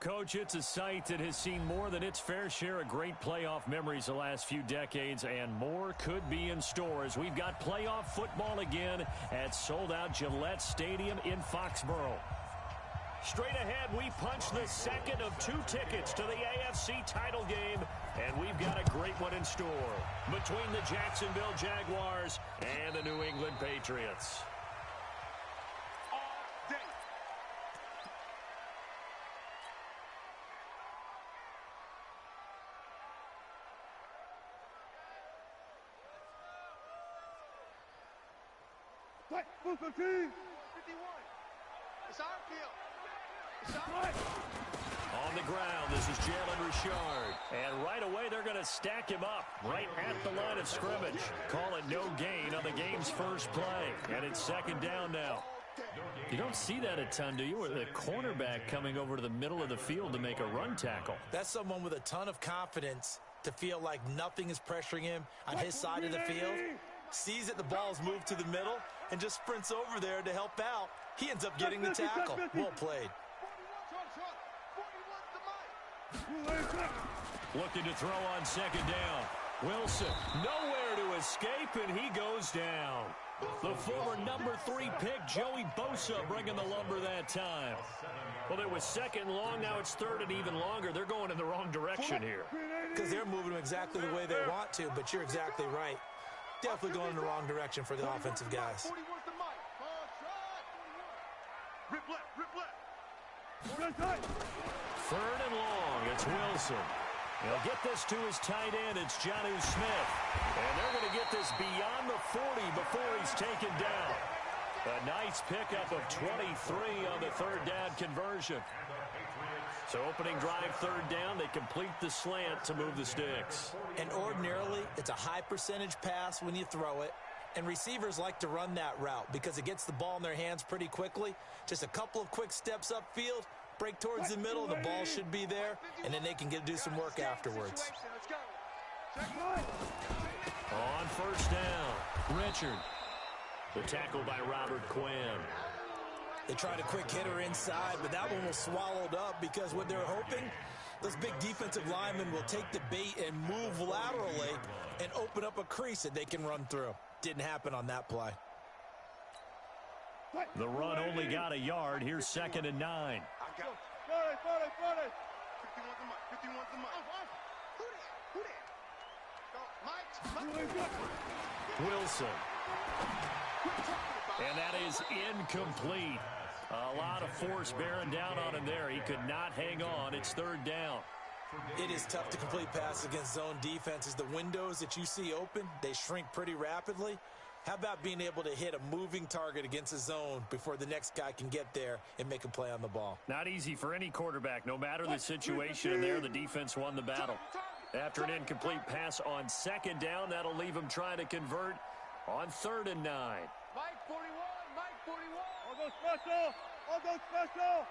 Coach, it's a site that has seen more than its fair share of great playoff memories the last few decades, and more could be in store as we've got playoff football again at sold-out Gillette Stadium in Foxborough. Straight ahead, we punch the second of 2 tickets to the AFC title game, and we've got a great one in store between the Jacksonville Jaguars and the New England Patriots. Football team! 51. It's our field. It's our field. On the ground, this is Jalen Richard. And right away, they're going to stack him up right at the line of scrimmage. Call it no gain on the game's first play. And it's second down now. You don't see that a ton, do you? With a cornerback coming over to the middle of the field to make a run tackle. That's someone with a ton of confidence to feel like nothing is pressuring him on his side of the field. Sees that the ball's moved to the middle and just sprints over there to help out. He ends up getting the tackle. Well played. Looking to throw on second down. Wilson, nowhere to escape, and he goes down. The former number 3 pick, Joey Bosa, bringing the lumber that time. Well, it was second long. Now it's third and even longer. They're going in the wrong direction here. Because they're moving them exactly the way they want to, but you're exactly right. Definitely going in the wrong direction for the offensive guys. Third and long. It's Wilson. He'll get this to his tight end. It's Jonnu Smith. And they're going to get this beyond the 40 before he's taken down. A nice pickup of 23 on the third down conversion. So opening drive, third down, they complete the slant to move the sticks. And ordinarily, it's a high percentage pass when you throw it. And receivers like to run that route because it gets the ball in their hands pretty quickly. Just a couple of quick steps upfield, break towards the middle, the ball should be there, and then they can do some work afterwards. On first down, Richard. The tackle by Robert Quinn. They tried a quick hitter inside, but that one was swallowed up because what they're hoping, those big defensive linemen will take the bait and move laterally and open up a crease that they can run through. Didn't happen on that play. The run only got a yard. Here's second and 9. Wilson. And that is incomplete. A lot of force bearing down on him there. He could not hang on. It's third down. It is tough to complete passes against zone defenses. The windows that you see open, they shrink pretty rapidly. How about being able to hit a moving target against a zone before the next guy can get there and make a play on the ball? Not easy for any quarterback. No matter the situation there, the defense won the battle. After an incomplete pass on second down, that'll leave him trying to convert on third and 9. Mike 41, Mike 41. I'll go special. I'll go special.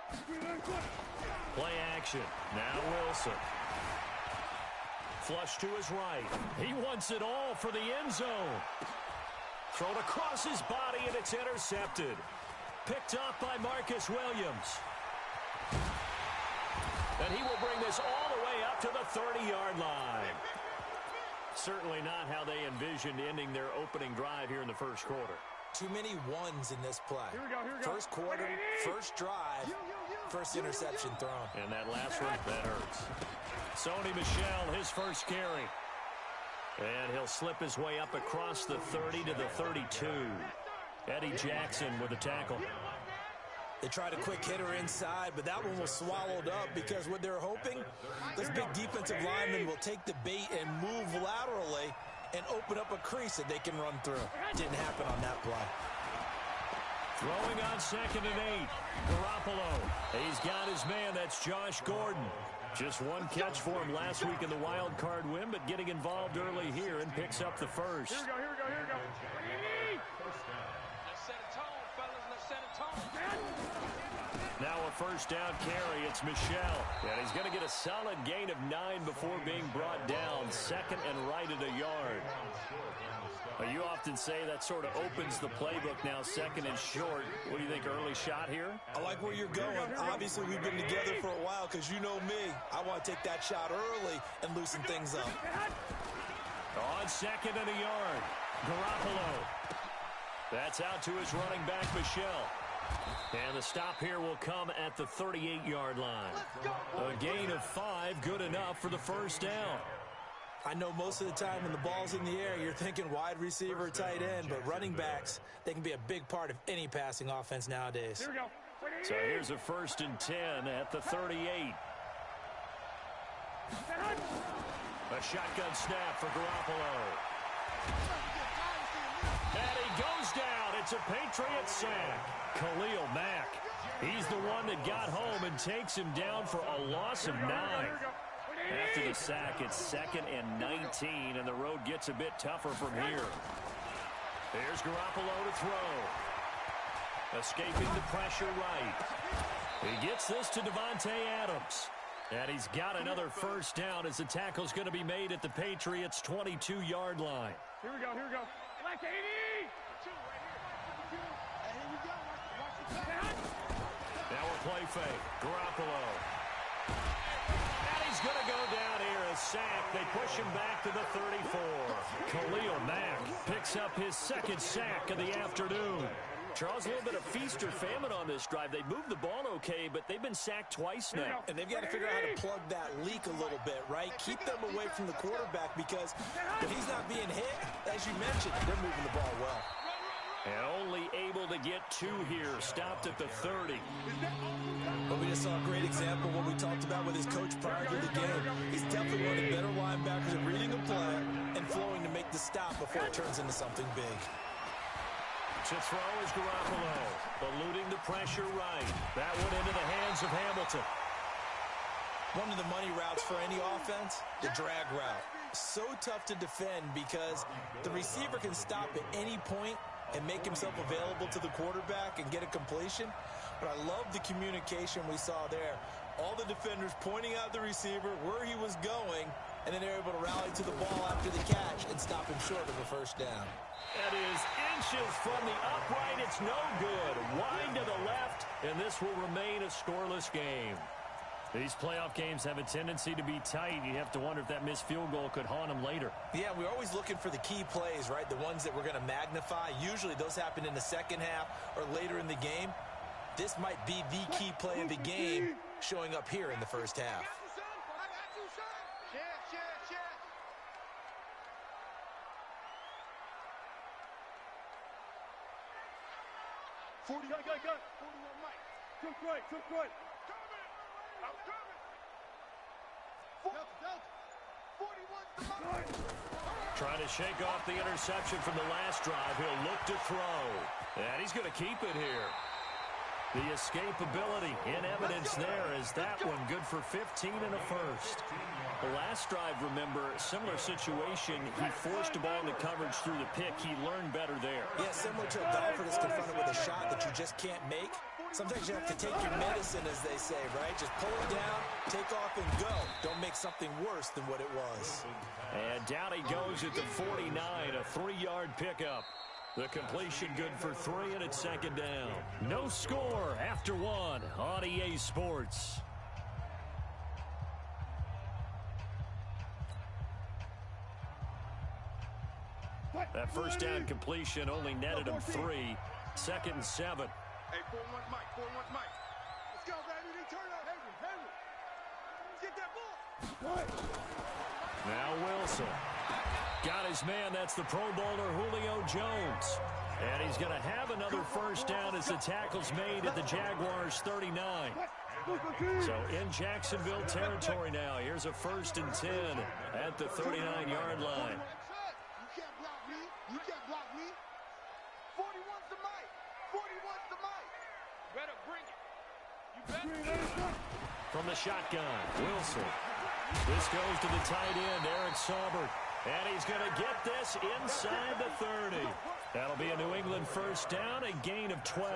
Play action. Now Wilson. Flush to his right. He wants it all for the end zone. Thrown across his body, and it's intercepted. Picked off by Marcus Williams. And he will bring this all the way up to the 30-yard line. Certainly not how they envisioned ending their opening drive here in the first quarter. Too many ones in this play. Here we go, here we go. First quarter, first drive, first interception thrown. And that last one, that hurts. Sony Michel, his first carry. And he'll slip his way up across the 30 to the 32. Eddie Jackson with a tackle. They tried a quick hitter inside, but that one was swallowed up because what they're hoping, those big defensive linemen will take the bait and move laterally and open up a crease that they can run through. Didn't happen on that play. Throwing on second and 8. Garoppolo. He's got his man. That's Josh Gordon. Just one catch for him last week in the wild card win, but getting involved early here and picks up the first. Here we go, here we go, here we go. Let's set a tone, fellas. Let's set a tone. Now a first down carry. It's Michel. And he's going to get a solid gain of 9 before being brought down. Second and right at a yard. You often say that sort of opens the playbook now, second and short. What do you think, early shot here? I like where you're going. Obviously, we've been together for a while because you know me. I want to take that shot early and loosen things up. On second and a yard, Garoppolo. That's out to his running back, Michel. And the stop here will come at the 38-yard line. A gain of 5, good enough for the first down. I know most of the time when the ball's in the air, you're thinking wide receiver, tight end, but running backs, they can be a big part of any passing offense nowadays. Here we go. So here's a first and 10 at the 38. A shotgun snap for Garoppolo. And he goes down. It's a Patriots sack. Khalil Mack. He's the one that got home and takes him down for a loss of 9. After the sack, it's second and 19, and the road gets a bit tougher from here. There's Garoppolo to throw. Escaping the pressure right. He gets this to Davante Adams. And he's got another first down as the tackle's going to be made at the Patriots' 22-yard line. Here we go, here we go. Black 80! Now a play fake. Garoppolo. And he's going to go down here. A sack. They push him back to the 34. Khalil Mack picks up his second sack of the afternoon. Charles, a little bit of feast or famine on this drive. They moved the ball okay, but they've been sacked twice now. And they've got to figure out how to plug that leak a little bit, right? Keep them away from the quarterback because if he's not being hit, as you mentioned, they're moving the ball well. And only able to get 2 here. Stopped at the 30. But we just saw a great example of what we talked about with his coach prior to the game. He's definitely one of the better linebackers at reading a play and flowing to make the stop before it turns into something big. To throw is Garoppolo, eluding the pressure right. That went into the hands of Hamilton. One of the money routes for any offense, the drag route. So tough to defend because the receiver can stop at any point and make himself available to the quarterback and get a completion. But I love the communication we saw there. All the defenders pointing out the receiver, where he was going, and then they're able to rally to the ball after the catch and stop him short of a first down. That is inches from the upright. It's no good. Wide to the left, and this will remain a scoreless game. These playoff games have a tendency to be tight. You have to wonder if that missed field goal could haunt them later. Yeah, we're always looking for the key plays, right? The ones that we're going to magnify. Usually those happen in the second half or later in the game. This might be the key play of the game showing up here in the first half. Took right. Trying to shake off the interception from the last drive. He'll look to throw. And he's going to keep it here. The escapability in evidence there is that one good for 15 and a first. The last drive, remember, similar situation. He forced a ball into coverage through the pick. He learned better there. Yeah, similar to a golfer that's confronted with a shot that you just can't make. Sometimes you have to take your medicine, as they say, right? Just pull it down, take off, and go. Don't make something worse than what it was. And down he goes at the 49, a 3-yard pickup. The completion good for 3, and it's second down. No score after 1 on EA Sports. That first down completion only netted him 3. Second and 7. Hey, 4-1 Mike. Let's go, baby. They turn up. Henry. Get that ball. Now Wilson. Got his man. That's the Pro Bowler Julio Jones. And he's going to have another first down as the tackle's made at the Jaguars' 39. So in Jacksonville territory now. Here's a first and 10 at the 39-yard line. You can't block me. 41's the mic. 41's the mic. Better bring it. You better. From the shotgun, Wilson. This goes to the tight end, Eric Saubert. And he's going to get this inside the 30. That'll be a New England first down, a gain of 12.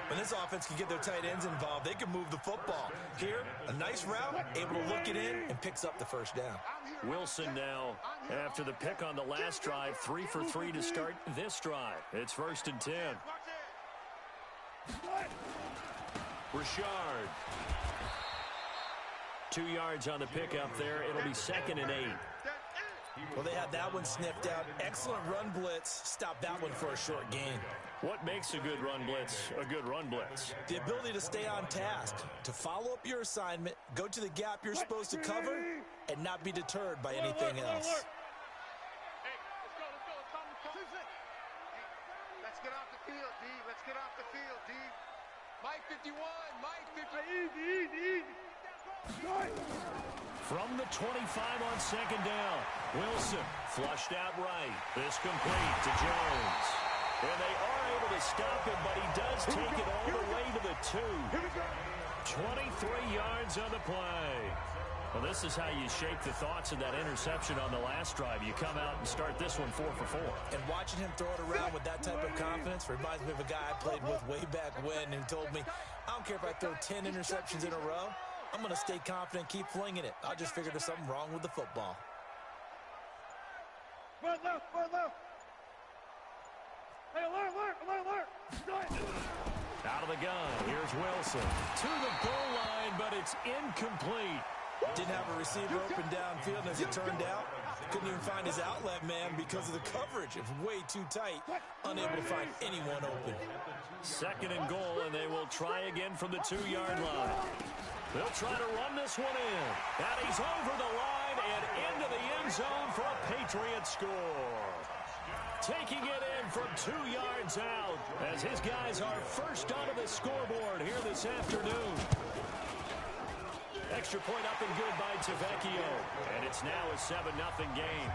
When this offense can get their tight ends involved, they can move the football. Here, a nice route, able to look it in, and picks up the first down. Wilson now, after the pick on the last drive, 3 for 3 to start this drive. It's 1st and 10. Richard. 2 yards on the pickup there. It'll be 2nd and 8. Well, they had that one sniffed out. Excellent run blitz. Stop that one for a short gain. What makes a good run blitz a good run blitz? The ability to stay on task, to follow up your assignment, go to the gap you're supposed to cover, and not be deterred by anything else. Hey, let's get off the field, D. Let's get off the field, D. Mike 51, Mike 51. From the 25 on 2nd down, Wilson flushed out right. This complete to Jones. And they are able to stop him, but he does take it all the way to the 2. 23 yards on the play. Well, this is how you shake the thoughts of that interception on the last drive. You come out and start this one 4 for 4. And watching him throw it around with that type of confidence reminds me of a guy I played with way back when who told me, I don't care if I throw 10 interceptions in a row. I'm going to stay confident, keep flinging it. I just figured there's something wrong with the football. Left. Hey, alert. Out of the gun, here's Wilson. To the goal line, but it's incomplete. Didn't have a receiver open downfield, and as it turned out, couldn't even find his outlet man because of the coverage. It was way too tight, unable to find anyone open. 2nd and goal, and they will try again from the 2-yard line. They'll try to run this one in. And he's over the line and into the end zone for a Patriot score. Taking it in from 2 yards out as his guys are first onto the scoreboard here this afternoon. Extra point up and good by Tavecchio. And it's now a 7-0 game.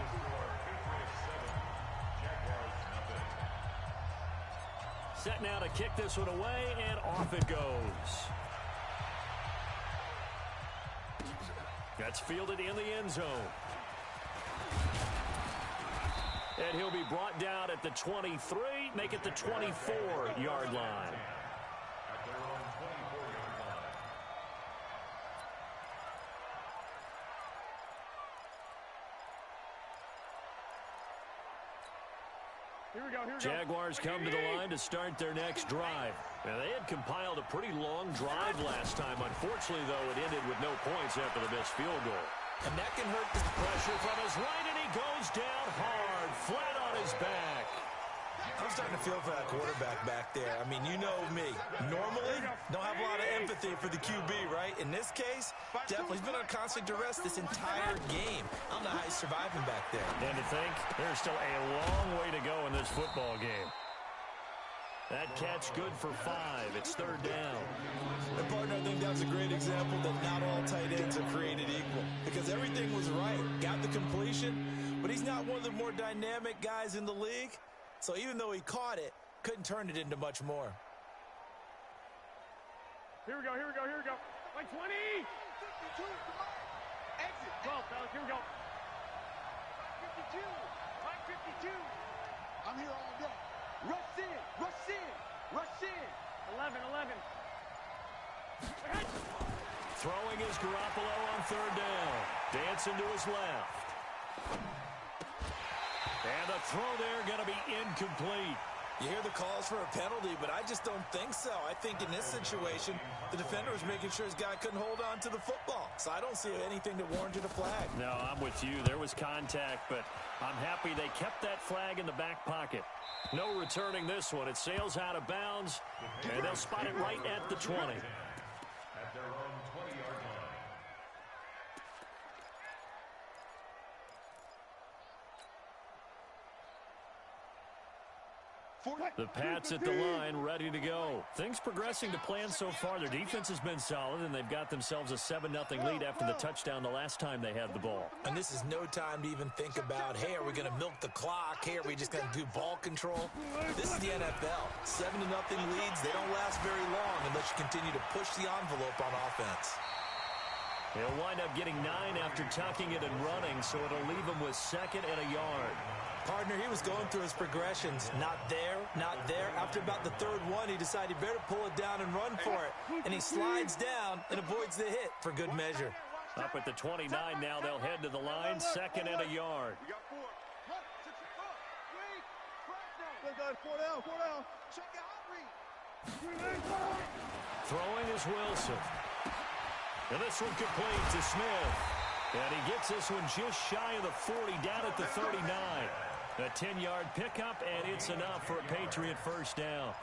Set now to kick this one away, and off it goes. That's fielded in the end zone. And he'll be brought down at the 23, make it the 24-yard line. Jaguars come to the line to start their next drive. Now, they had compiled a pretty long drive last time. Unfortunately, though, it ended with no points after the missed field goal. And that can hurt the pressure from his right, and he goes down hard, flat on his back. I'm starting to feel for that quarterback back there. I mean, you know me. Normally, don't have a lot of empathy for the QB, right? In this case, definitely he's been on constant duress this entire game. I don't know how he's surviving back there. And to think, there's still a long way to go in this football game. That catch good for 5. It's 3rd down. And partner, I think that's a great example that not all tight ends are created equal. Because everything was right. Got the completion, but he's not one of the more dynamic guys in the league. So even though he caught it, couldn't turn it into much more. Here we go. Like 20. 52, come on. Exit. 12, fellas, here we go. 52. Like 52. I'm here all day. Rush in. 11. Throwing is Garoppolo on 3rd down. Dancing to his left. And the throw there going to be incomplete. You hear the calls for a penalty, but I just don't think so. I think in this situation, the defender was making sure his guy couldn't hold on to the football. So I don't see anything that warranted a flag. No, I'm with you. There was contact, but I'm happy they kept that flag in the back pocket. No returning this one. It sails out of bounds, and they'll spot it right at the 20. At their own 20-yard line. The Pats at the line, ready to go. Things progressing to plan so far. Their defense has been solid, and they've got themselves a 7-0 lead after the touchdown the last time they had the ball. And this is no time to even think about, hey, are we going to milk the clock? Hey, are we just going to do ball control? This is the NFL. 7-0 leads, they don't last very long unless you continue to push the envelope on offense. He'll wind up getting 9 after tucking it and running, so it'll leave him with 2nd and a yard. Partner, he was going through his progressions. Not there, not there. After about the third one, he decided he better pull it down and run for it. And he slides down and avoids the hit for good measure. Up at the 29 now, they'll head to the line, 2nd and a yard. You got 4. Four down. Check your hot read. Throwing is Wilson. And this one complete to Smith. And he gets this one just shy of the 40, down at the 39. A 10-yard pickup, and it's enough for a Patriot first down.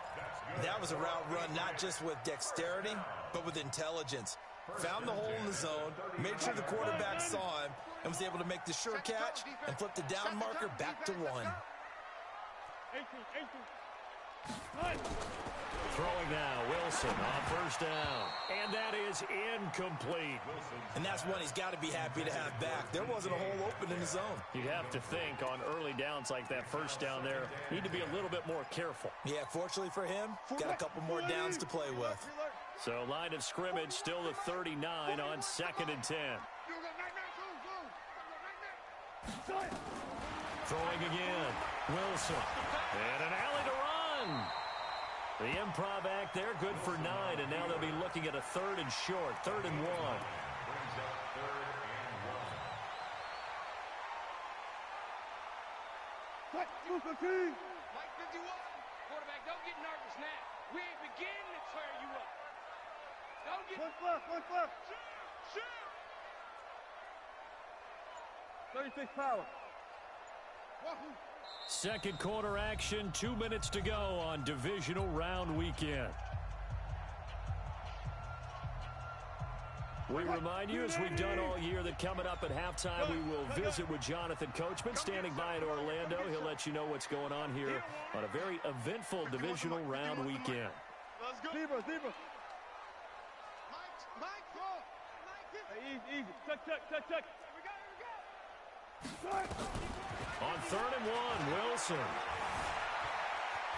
That was a route run not just with dexterity, but with intelligence. Found the hole in the zone, made sure the quarterback saw him, and was able to make the sure catch and flip the down marker back to 1. Throwing now, Wilson on first down. And that is incomplete. And that's one he's got to be happy to have back. There wasn't a hole open in the zone. You'd have to think on early downs like that first down there, need to be a little bit more careful. Yeah, fortunately for him, got a couple more downs to play with. So line of scrimmage still the 39 on 2nd and 10. Throwing again, Wilson. And an alley to run. The improv act there, good for 9, and now they'll be looking at a 3rd and short, 3rd and 1. Mike 51. Quarterback, don't get nervous now. We ain't beginning to tear you up. Don't get... One left. Shoot! 36 power. Second quarter action, 2 minutes to go on divisional round weekend. We remind you, as we've done all year, that coming up at halftime, we will visit with Jonathan Coachman standing by in Orlando. He'll let you know what's going on here on a very eventful divisional round weekend. Let's go. Zebra. Mike, go. Easy. Check. Here we go. On 3rd and 1, Wilson.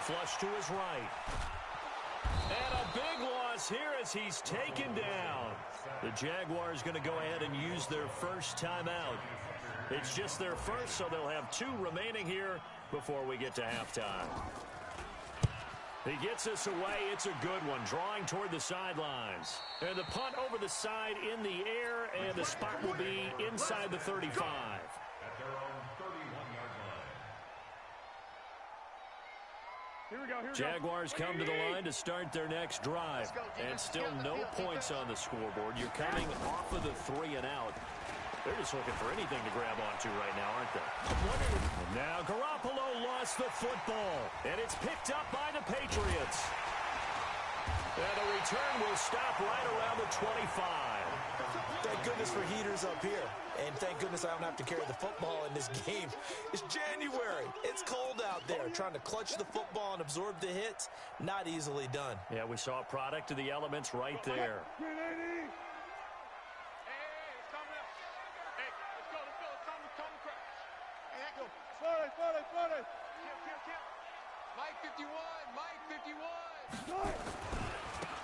Flush to his right. And a big loss here as he's taken down. The Jaguars going to go ahead and use their first timeout. It's just their first, so they'll have 2 remaining here before we get to halftime. He gets us away. It's a good one, drawing toward the sidelines. And the punt over the side in the air, and the spot will be inside the 35. Here we go. Jaguars come to the line to start their next drive. And still no points on the scoreboard. You're coming off of the 3 and out. They're just looking for anything to grab onto right now, aren't they? And now Garoppolo lost the football. And it's picked up by the Patriots. And the return will stop right around the 25. Thank goodness for heaters up here. And thank goodness I don't have to carry the football in this game. It's January. It's cold out there. Trying to clutch the football and absorb the hits, not easily done. Yeah, we saw a product of the elements right there. Mike 51.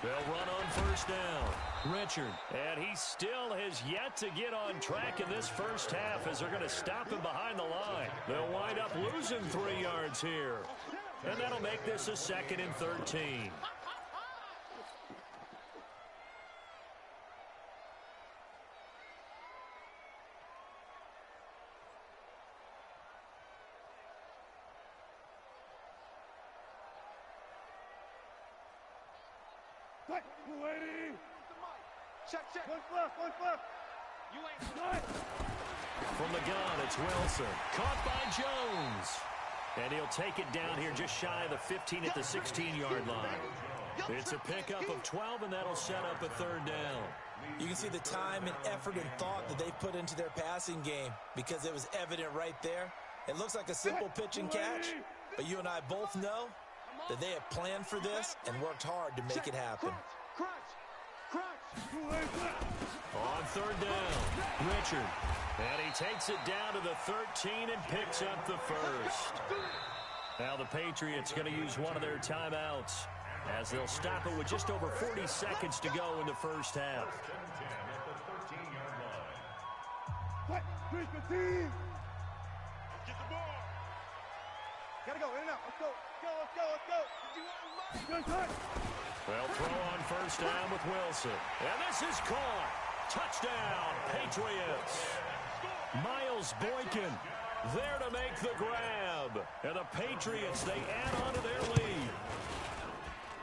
They'll run on first down. Richard. And he still has yet to get on track in this first half as they're going to stop him behind the line. They'll wind up losing 3 yards here. And that'll make this a 2nd and 13. Check. One left. You ain't good. From the gun, it's Wilson. Caught by Jones. And he'll take it down here just shy of the 15 at the 16-yard line. It's a pickup of 12, and that'll set up a 3rd down. You can see the time and effort and thought that they put into their passing game because it was evident right there. It looks like a simple pitch and catch, but you and I both know that they have planned for this and worked hard to make it happen. On 3rd down, Richard. And he takes it down to the 13 and picks up the first. Now the Patriots going to use one of their timeouts as they'll stop it with just over 40 seconds to go in the first half. Get the ball. Gotta go, in and out. Let's go. Let's go. Well, throw on first down with Wilson. And this is caught. Touchdown, Patriots. Miles Boykin there to make the grab. And the Patriots, they add on to their lead.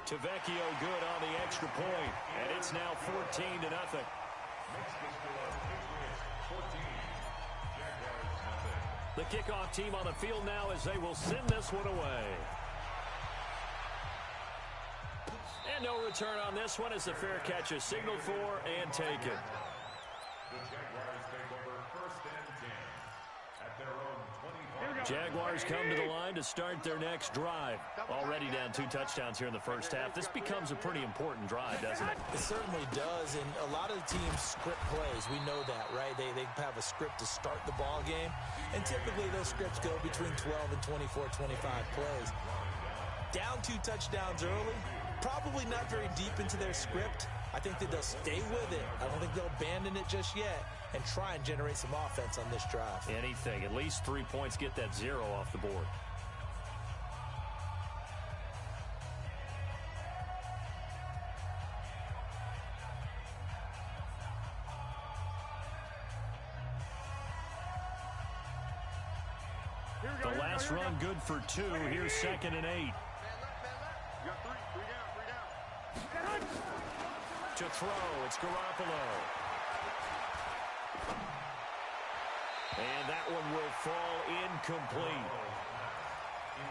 Tavecchio good on the extra point. And it's now 14-0. The kickoff team on the field now as they will send this one away. And no return on this one as the fair catch is signaled for and taken. The Jaguars take over first and 10 at their own 25. Jaguars come to the line to start their next drive. Already down 2 touchdowns here in the first half. This becomes a pretty important drive, doesn't it? It certainly does, and a lot of the teams script plays. We know that, right? They have a script to start the ball game, and typically those scripts go between 12 and 24, 25 plays. Down 2 touchdowns early, probably not very deep into their script. I think that they'll stay with it. I don't think they'll abandon it just yet and try and generate some offense on this drive. Anything. At least 3 points, get that 0 off the board. The last run good for 2. Here's 2nd and 8. You got 3 down. To throw, it's Garoppolo. And that one will fall incomplete.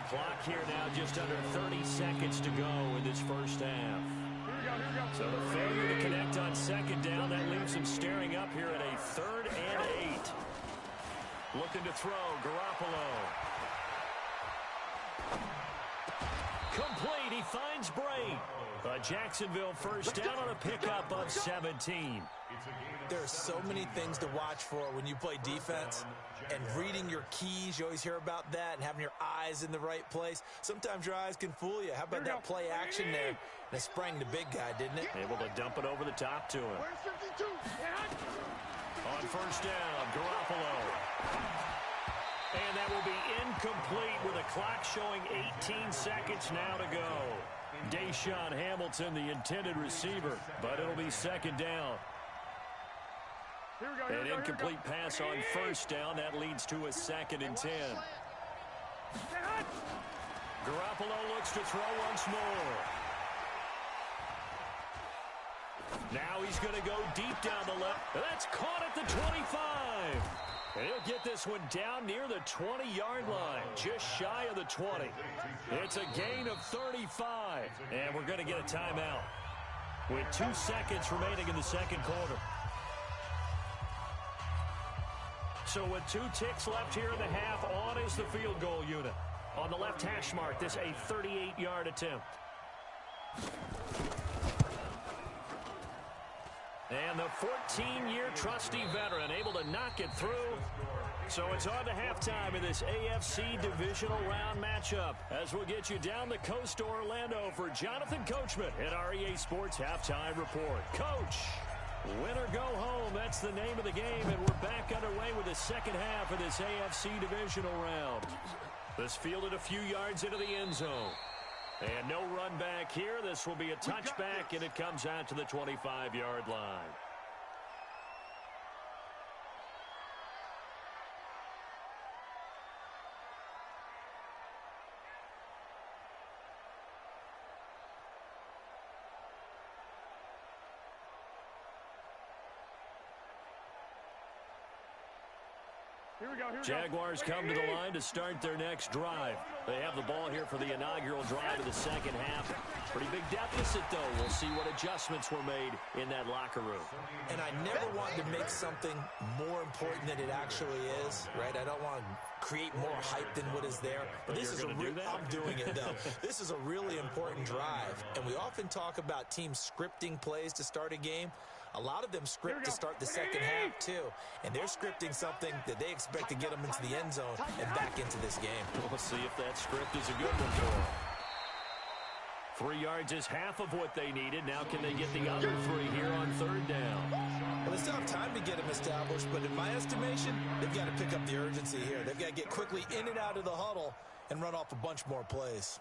Clock here now just under 30 seconds to go in this first half. So the failure to connect on 2nd down, that leaves him staring up here at a 3rd and 8. Looking to throw, Garoppolo. Complete, he finds Bray. Jacksonville first down on a pickup of 17. There are so many things to watch for when you play defense, and reading your keys, you always hear about that, and having your eyes in the right place. Sometimes your eyes can fool you. How about that play action there? And it sprang the big guy, didn't it? Able to dump it over the top to him. Where's 52? On first down, Garoppolo. And that will be incomplete with a clock showing 18 seconds now to go. Deshaun Hamilton, the intended receiver, but it'll be 2nd down. An incomplete pass on first down. That leads to a 2nd and 10. Garoppolo looks to throw once more. Now he's going to go deep down the left. That's caught at the 25. And he'll get this one down near the 20-yard line, just shy of the 20. It's a gain of 35, and we're going to get a timeout with 2 seconds remaining in the second quarter. So with 2 ticks left here in the half, on is the field goal unit. On the left hash mark, this a 38-yard attempt. And the 14-year trusty veteran able to knock it through. So it's on to halftime in this AFC divisional round matchup as we'll get you down the coast to Orlando for Jonathan Coachman at our EA Sports Halftime Report. Coach, win or go home, that's the name of the game, and we're back underway with the second half of this AFC divisional round. This fielded a few yards into the end zone. And no run back here. This will be a touchback, and it comes out to the 25-yard line. Jaguars come to the line to start their next drive. They have the ball here for the inaugural drive of the second half. Pretty big deficit, though. We'll see what adjustments were made in that locker room. And I never want to make something more important than it actually is, right? I don't want to create more hype than what is there. But this is I'm doing it, though. This is a really important drive. And we often talk about teams scripting plays to start a game. A lot of them script to start the second half, too. And they're scripting something that they expect to get them into the end zone and back into this game. We'll see if that script is a good one for them. 3 yards is half of what they needed. Now can they get the other 3 here on third down? Well, they still have time to get them established, but in my estimation, they've got to pick up the urgency here. They've got to get quickly in and out of the huddle and run off a bunch more plays.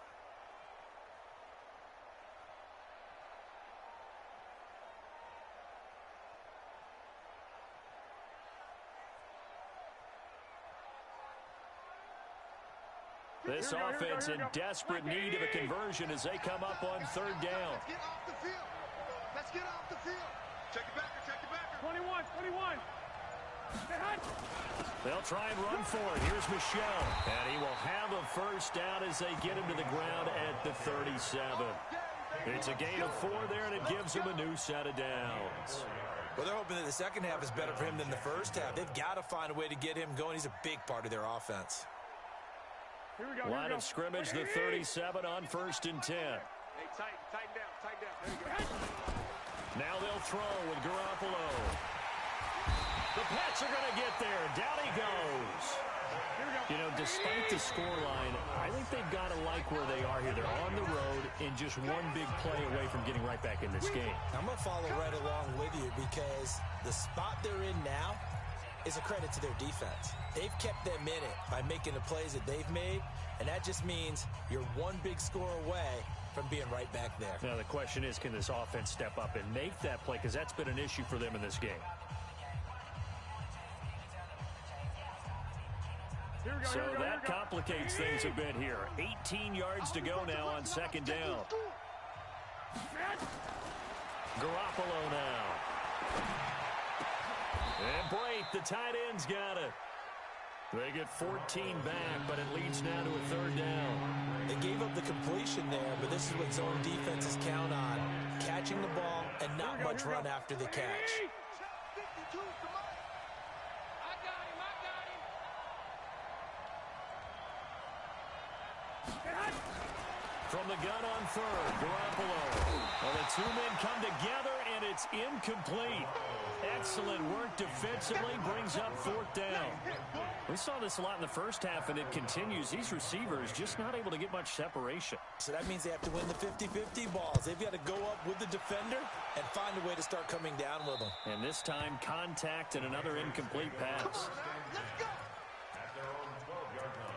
This offense in desperate need of a conversion as they come up on third down. Let's get off the field. Let's get off the field. Check it back. Check it back. 21. They'll try and run for it. Here's Michelle. And he will have a first down as they get him to the ground at the 37. It's a gain of 4 there, and it gives them a new set of downs. Well, they're hoping that the second half is better for him than the first half. They've got to find a way to get him going. He's a big part of their offense. Line of scrimmage, the 37 on 1st and 10. Hey, tighten down. There you go. Now they'll throw with Garoppolo. The Pats are going to get there. Down he goes. You know, despite the scoreline, I think they've got to like where they are here. They're on the road and just one big play away from getting right back in this game. I'm going to follow right along with you because the spot they're in now is a credit to their defense. They've kept them in it by making the plays that they've made, and that just means you're one big score away from being right back there. Now the question is, can this offense step up and make that play? Because that's been an issue for them in this game. So that complicates things a bit here. 18 yards to go now on second down. Garoppolo now. And Brate, the tight end's got it. They get 14 back, but it leads now to a third down. They gave up the completion there, but this is what zone defenses count on. Catching the ball and not much run after the catch. From the gun on third, Garoppolo. Well, the two men come together, and it's incomplete. Excellent work defensively, brings up fourth down. We saw this a lot in the first half, and it continues. These receivers just not able to get much separation. So that means they have to win the 50-50 balls. They've got to go up with the defender and find a way to start coming down with them. And this time, contact and another incomplete pass. Let's go. At their own 12-yard line.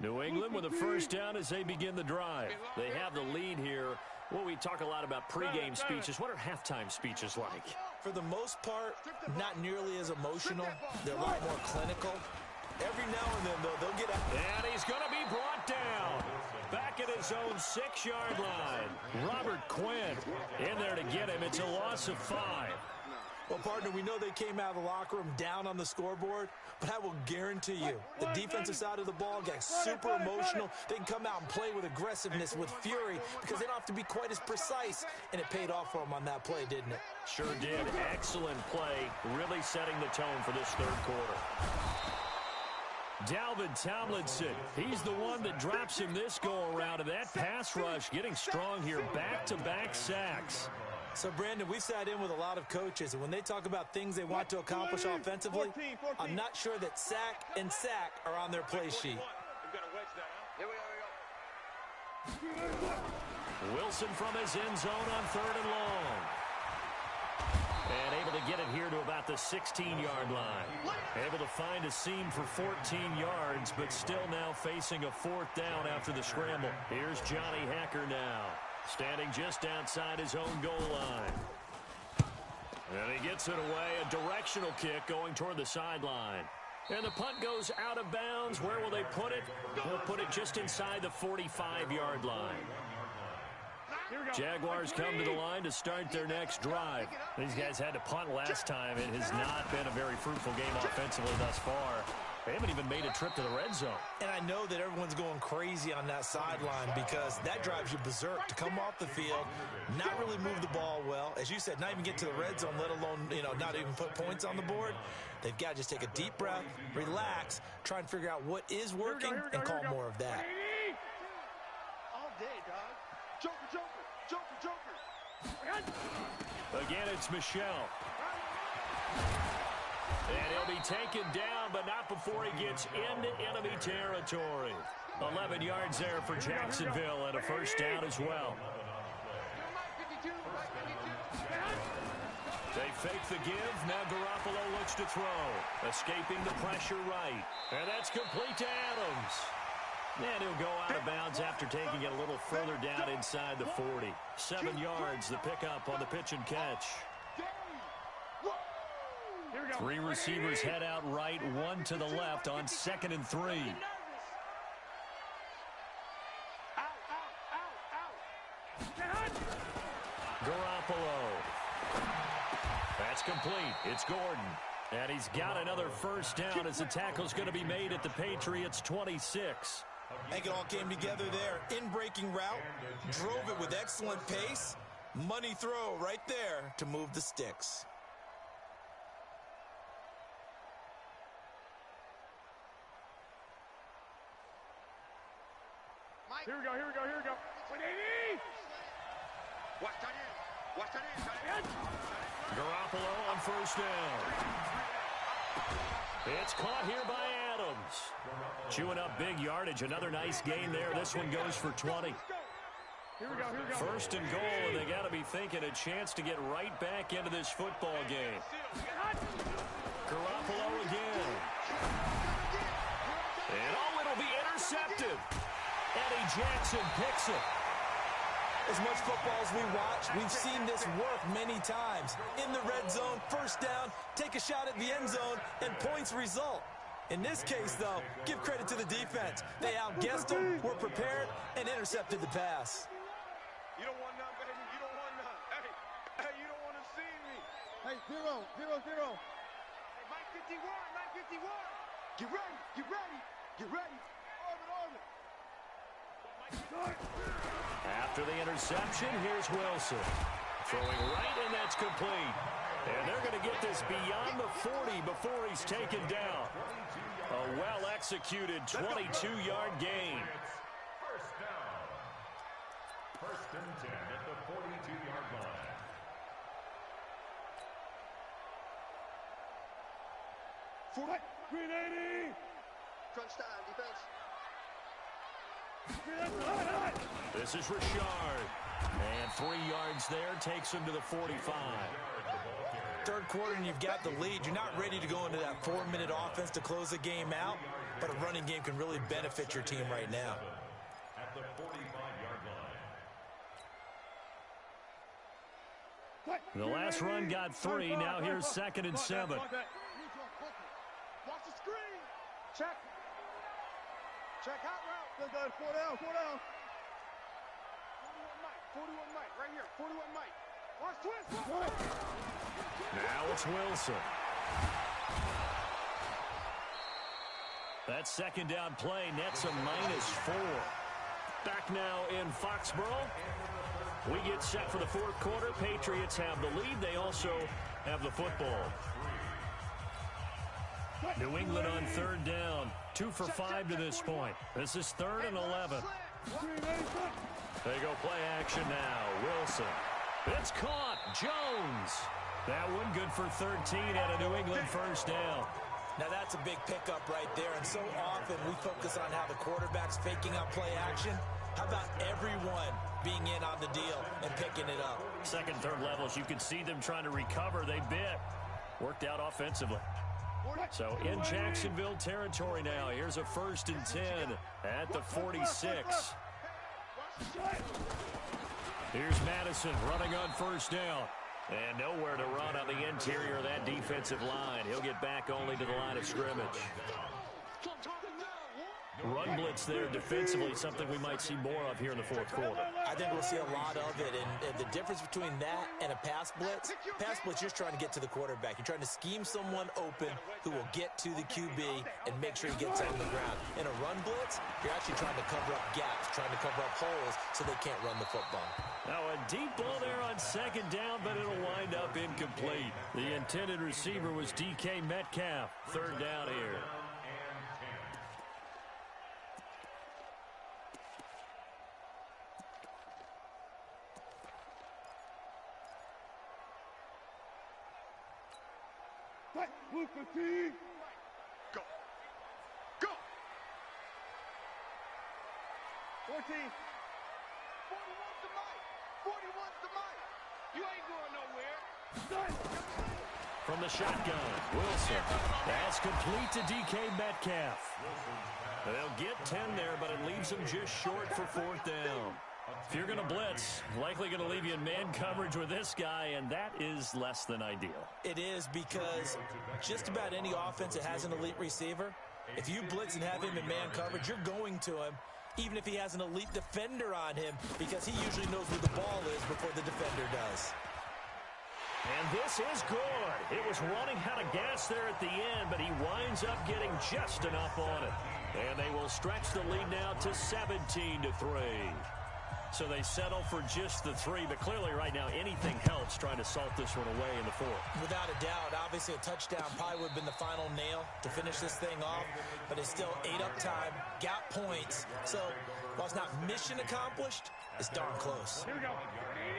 New England with a first down as they begin the drive. They have the lead here. Well, we talk a lot about pregame speeches. What are halftime speeches like? For the most part, not nearly as emotional. They're a lot more clinical. Every now and then, though, they'll get out. And he's going to be brought down. Back at his own 6-yard line. Robert Quinn in there to get him. It's a loss of 5. Well, partner, we know they came out of the locker room down on the scoreboard, but I will guarantee you the defensive side of the ball got super emotional. They can come out and play with aggressiveness, with fury, because they don't have to be quite as precise, and it paid off for them on that play, didn't it? Sure did. Excellent play, really setting the tone for this third quarter. Dalvin Tomlinson, he's the one that drops him this go-around, and that pass rush getting strong here, back-to-back sacks. So, Brandon, we sat in with a lot of coaches, and when they talk about things they want to accomplish offensively, I'm not sure that sack and sack are on their play sheet. Wilson from his end zone on third and long. And able to get it here to about the 16-yard line. Able to find a seam for 14 yards, but still now facing a fourth down after the scramble. Here's Johnny Hacker now, standing just outside his own goal line. And he gets it away, a directional kick going toward the sideline. And the punt goes out of bounds. Where will they put it? They'll put it just inside the 45-yard line. Jaguars come to the line to start their next drive. These guys had to punt last time. It has not been a very fruitful game offensively thus far. They haven't even made a trip to the red zone. And I know that everyone's going crazy on that sideline because that drives you berserk to come off the field, not really move the ball well. As you said, not even get to the red zone, let alone, not even put points on the board. They've got to just take a deep breath, relax, try and figure out what is working, and call more of that. All day, dog. Joker. Again, it's Michelle. And he'll be taken down, but not before he gets into enemy territory. 11 yards there for Jacksonville and a first down as well. Fake the give. Now Garoppolo looks to throw. Escaping the pressure right. And that's complete to Adams. And he'll go out of bounds after taking it a little further down inside the 40. 7 yards, the pickup on the pitch and catch. 3 receivers head out right, 1 to the left on 2nd and 3. Garoppolo. That's complete. It's Gordon. And he's got another first down as the tackle's going to be made at the Patriots' 26. I think it all came together there. In-breaking route, drove it with excellent pace. Money throw right there to move the sticks. Here we go. 180! Watch that in. Garoppolo on first down. It's caught here by Adams. Chewing up big yardage. Another nice gain there. This one goes for 20. Here we go. First and goal, and they got to be thinking a chance to get right back into this football game. Garoppolo again. And it'll be intercepted. Eddie Jackson picks it. As much football as we watch, we've seen this work many times. In the red zone, first down, take a shot at the end zone, and points result. In this case, though, give credit to the defense. They outguessed them, were prepared, and intercepted the pass. You don't want none, baby. You don't want none. Hey, you don't want to see me. Hey, 0. Hey, Mike 51. Get ready. After the interception, here's Wilson. Throwing right, and that's complete. And they're going to get this beyond the 40 before he's taken down. A well-executed 22-yard gain. First down. First and 10 at the 42-yard line. What? 380! Crunch time, defense. This is Richard. And 3 yards there takes him to the 45. Third quarter and you've got the lead. You're not ready to go into that 4-minute offense to close the game out, but a running game can really benefit your team right now. At the 45-yard line. The last run got 3. Now here's 2nd and 7. Watch the screen. Check hot route. Good. 4 down. 41 Mike. Right here. 41 Mike. Watch twist. Now it's Wilson. That second down play nets a -4. Back now in Foxborough. We get set for the fourth quarter. Patriots have the lead. They also have the football. New England on third down. 2 for 5 to this point. This is 3rd and 11. They go play action now. Wilson. It's caught. Jones. That one good for 13 and a New England first down. Now that's a big pickup right there, and so often we focus on how the quarterback's faking out play action. How about everyone being in on the deal and picking it up? Second, third levels, you can see them trying to recover. They bit. Worked out offensively. So in Jacksonville territory now. Here's a 1st and 10 at the 46. Here's Madison running on first down. And nowhere to run on the interior of that defensive line. He'll get back only to the line of scrimmage. Run blitz there defensively, something we might see more of here in the fourth quarter. I think we'll see a lot of it, and the difference between that and a pass blitz, you're trying to get to the quarterback. You're trying to scheme someone open who will get to the QB and make sure he gets on the ground. In a run blitz, you're actually trying to cover up gaps, trying to cover up holes so they can't run the football. Now a deep ball there on second down, but it'll wind up incomplete. The intended receiver was DK Metcalf. Third down here. Go. 14. 41's the mic. You ain't going nowhere. From the shotgun, Wilson. That's complete to DK Metcalf. They'll get 10 there, but it leaves them just short for fourth down. If you're going to blitz, likely going to leave you in man coverage with this guy, and that is less than ideal. It is, because just about any offense that has an elite receiver, if you blitz and have him in man coverage, you're going to him, even if he has an elite defender on him, because he usually knows where the ball is before the defender does. And this is good. It was running out of gas there at the end, but he winds up getting just enough on it. And they will stretch the lead now to 17-3. So they settle for just the 3, but clearly right now anything helps trying to salt this one away in the 4th. Without a doubt, obviously a touchdown probably would have been the final nail to finish this thing off, but it's still 8 up time, got points. So while it's not mission accomplished, it's darn close. Here we go.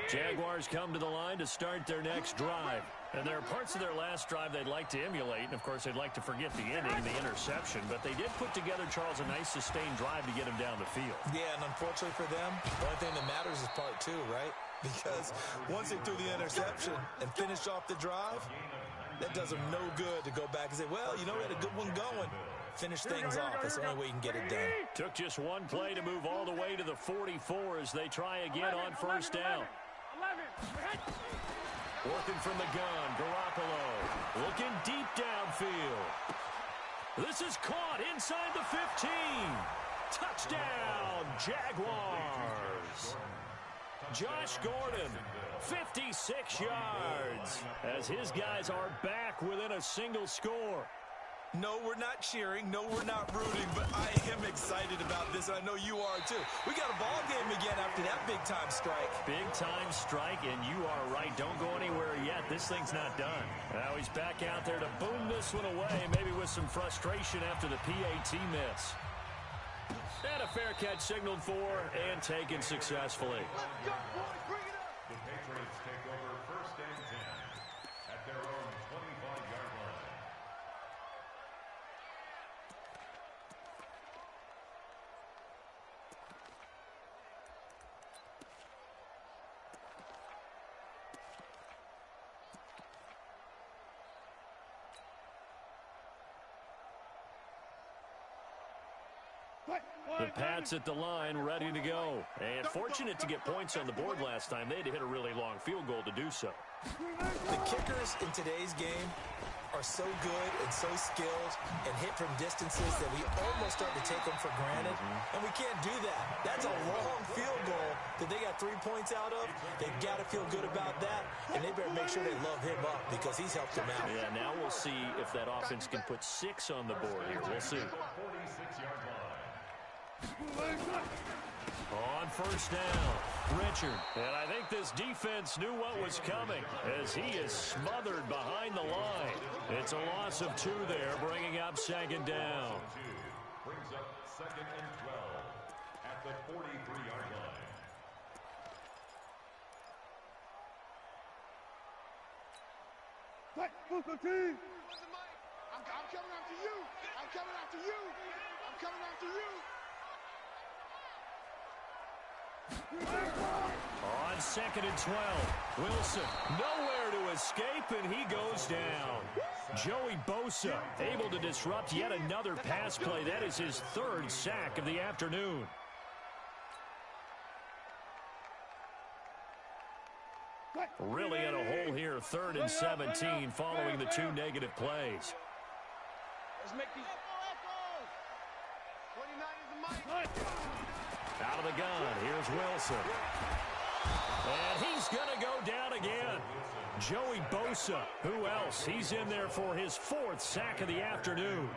Jaguars come to the line to start their next drive. And there are parts of their last drive they'd like to emulate. And, of course, they'd like to forget the inning, the interception. But they did put together, Charles, a nice sustained drive to get him down the field. Yeah, and unfortunately for them, the only thing that matters is part 2, right? Because once they threw the interception and finished off the drive, that does them no good to go back and say, well, you know, we had a good one going. Finish things off. That's the only way you can get it done. Took just one play to move all the way to the 44 as they try again on first down. 11. Working from the gun, Garoppolo looking deep downfield. This is caught inside the 15. Touchdown, Jaguars. Josh Gordon, 56 yards, as his guys are back within a single score. No, we're not cheering. No, we're not rooting, but I am excited about this, and I know you are too. We got a ball game again after that big-time strike. Big-time strike, and you are right. Don't go anywhere yet. This thing's not done. Now he's back out there to boom this one away, maybe with some frustration after the PAT miss. And a fair catch signaled for and taken successfully. Let's go, boys. Bring it up. The Patriots take over first and 10 at their own 25-yard line. The Pats at the line, ready to go. And fortunate to get points on the board last time. They had to hit a really long field goal to do so. The kickers in today's game are so good and so skilled and hit from distances that we almost start to take them for granted. And we can't do that. That's a long field goal that they got 3 points out of. They've got to feel good about that, and they better make sure they love him up because he's helped them out. Yeah, now we'll see if that offense can put 6 on the board here. We'll see. 46-yard line. On first down, Richard. And I think this defense knew what was coming as he is smothered behind the line. It's a loss of 2 there, bringing up second down. Brings up second and 12 at the 43-yard line. Move the team. I'm coming after you. I'm coming after you. I'm coming after you. On second and 12, Wilson nowhere to escape, and he goes down. Joey Bosa able to disrupt yet another pass play. That is his 3rd sack of the afternoon. Really in a hole here, 3rd and 17 following the 2 negative plays. Let's make these. 29 is the mic. Out of the gun, here's Wilson. And he's going to go down again. Joey Bosa, who else? He's in there for his 4th sack of the afternoon.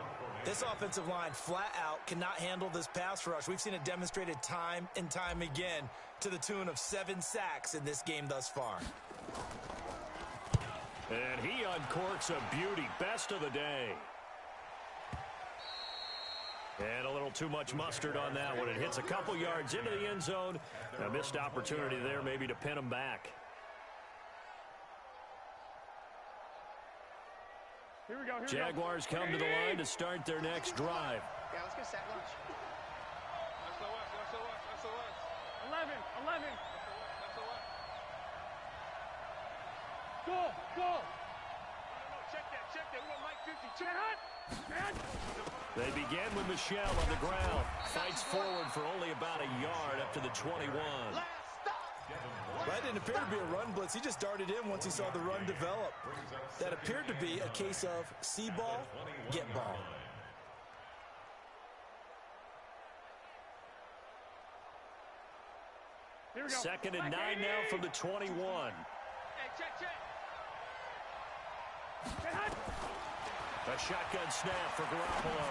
This offensive line flat out cannot handle this pass rush. We've seen it demonstrated time and time again to the tune of 7 sacks in this game thus far. And he uncorks a beauty, best of the day. And a little too much mustard on that one. It hits a couple yards into the end zone. A missed opportunity there maybe to pin him back. Here we go. Jaguars come to the line to start their next drive. Yeah, let's go set lunch. SOS. 11. Go. No, check that. We want Mike 52. They begin with Michel on the ground. Fights forward for only about a yard up to the 21. That didn't appear to be a run blitz. He just darted in once he saw the run develop. That appeared to be a case of see ball, get ball. Here we go. 2nd and 9 now from the 21. Hey, check. A shotgun snap for Garoppolo.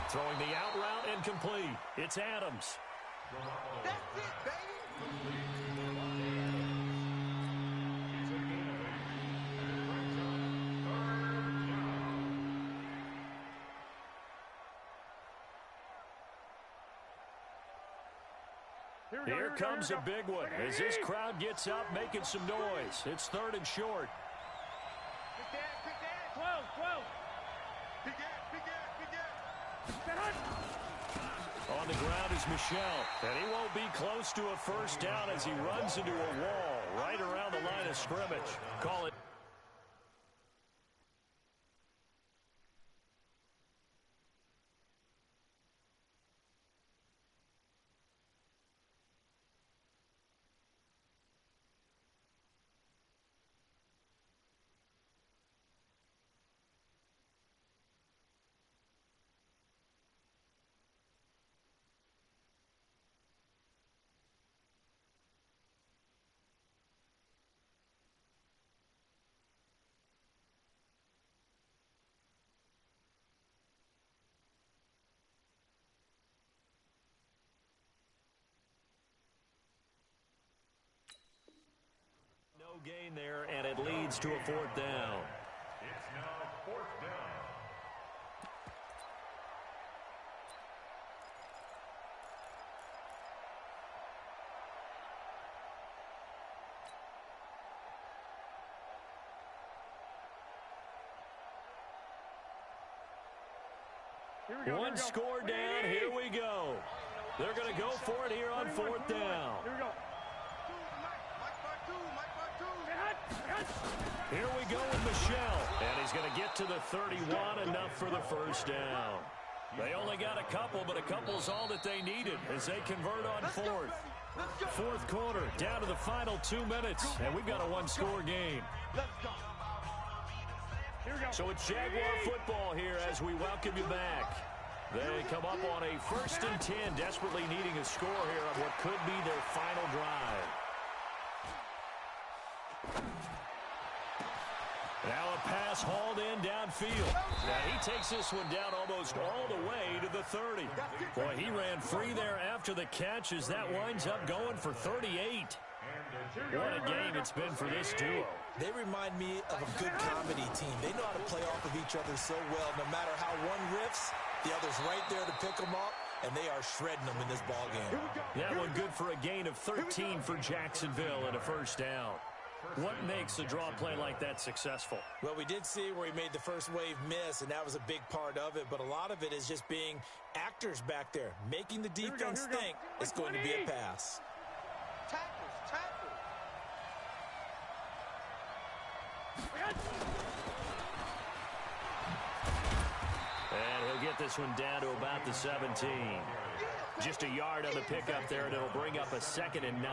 Throwing the out route incomplete. It's Adams. That's it, baby. Here comes a big one as this crowd gets up making some noise. It's 3rd and short. Big dad. 12. Big dad. On the ground is Michel, and he won't be close to a first down as he runs into a wall right around the line of scrimmage. Call it. No gain there, and it leads to a 4th down. It's now 4th down. One score down. Here we go. They're going to go for it here on 4th down. Here we go. Here we go with Michel, and he's going to get to the 31, enough for the first down. They only got a couple, but a couple's all that they needed as they convert on 4th. 4th quarter, down to the final 2 minutes, and we've got a one-score game. So it's Jaguar football here as we welcome you back. They come up on a 1st and 10, desperately needing a score here on what could be their final drive. Now a pass hauled in downfield. Now he takes this one down almost all the way to the 30. Boy, he ran free there after the catch as that winds up going for 38. What a game it's been for this duo. They remind me of a good comedy team. They know how to play off of each other so well. No matter how one riffs, the other's right there to pick them up, and they are shredding them in this ball game. That one good for a gain of 13 for Jacksonville and a first down. What makes a draw play like that successful? Well, we did see where he made the first wave miss, and that was a big part of it. But a lot of it is just being actors back there, making the defense think it's going to be a pass. Tackles. And he'll get this one down to about the 17. Just a yard on the pickup there, and it'll bring up a 2nd and 9.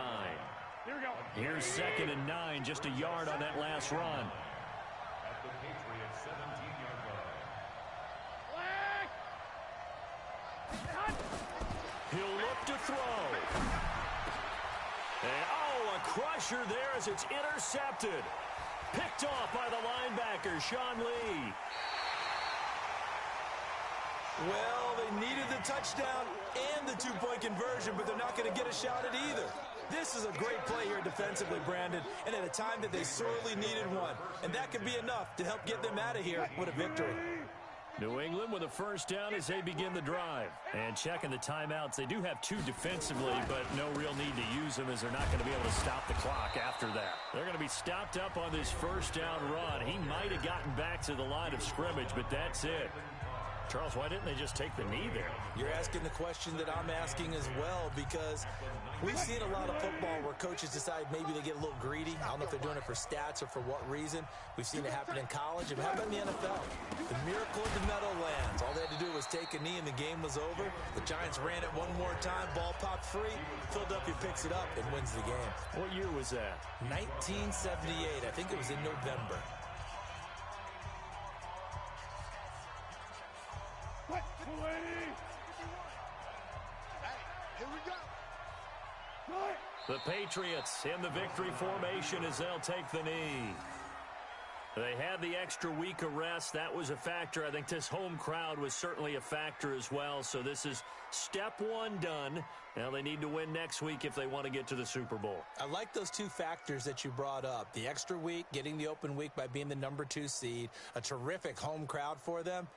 Here we go. Here's 2nd and 9, just a yard on that last run. At the Patriots' 17-yard line. He'll look to throw. And, a crusher there as it's intercepted. Picked off by the linebacker, Sean Lee. Well, they needed the touchdown and the two-point conversion, but they're not going to get a shot at either. This is a great play here defensively, Brandon, and at a time that they sorely needed one. And that could be enough to help get them out of here with a victory. New England with a first down as they begin the drive. And checking the timeouts, they do have 2 defensively, but no real need to use them as they're not going to be able to stop the clock after that. They're going to be stopped up on this first down run. He might have gotten back to the line of scrimmage, but that's it. Charles, why didn't they just take the knee there? You're asking the question that I'm asking as well, because we've seen a lot of football where coaches decide maybe they get a little greedy. I don't know if they're doing it for stats or for what reason. We've seen it happen in college. And how about in the NFL? The miracle of the Meadowlands. All they had to do was take a knee and the game was over. The Giants ran it one more time. Ball popped free. Philadelphia picks it up and wins the game. What year was that? 1978. I think it was in November. What? Hey, here we go. The Patriots in the victory formation as they'll take the knee. They had the extra week of rest. That was a factor. I think this home crowd was certainly a factor as well. So this is step one done. Now they need to win next week if they want to get to the Super Bowl. I like those two factors that you brought up. The extra week, getting the open week by being the #2 seed, a terrific home crowd for them,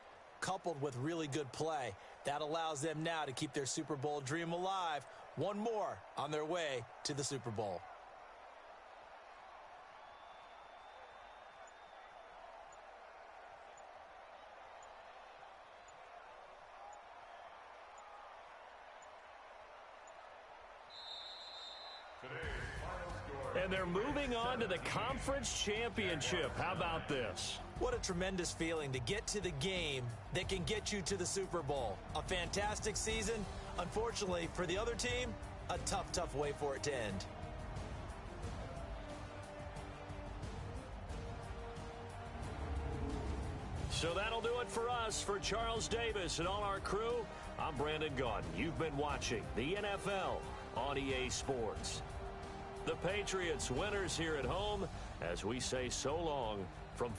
coupled with really good play. That allows them now to keep their Super Bowl dream alive. One more on their way to the Super Bowl. And they're moving on to the conference championship. How about this? What a tremendous feeling to get to the game that can get you to the Super Bowl. A fantastic season. Unfortunately, for the other team, a tough, tough way for it to end. So that'll do it for us. For Charles Davis and all our crew, I'm Brandon Gaudin. You've been watching the NFL on EA Sports. The Patriots winners here at home as we say so long from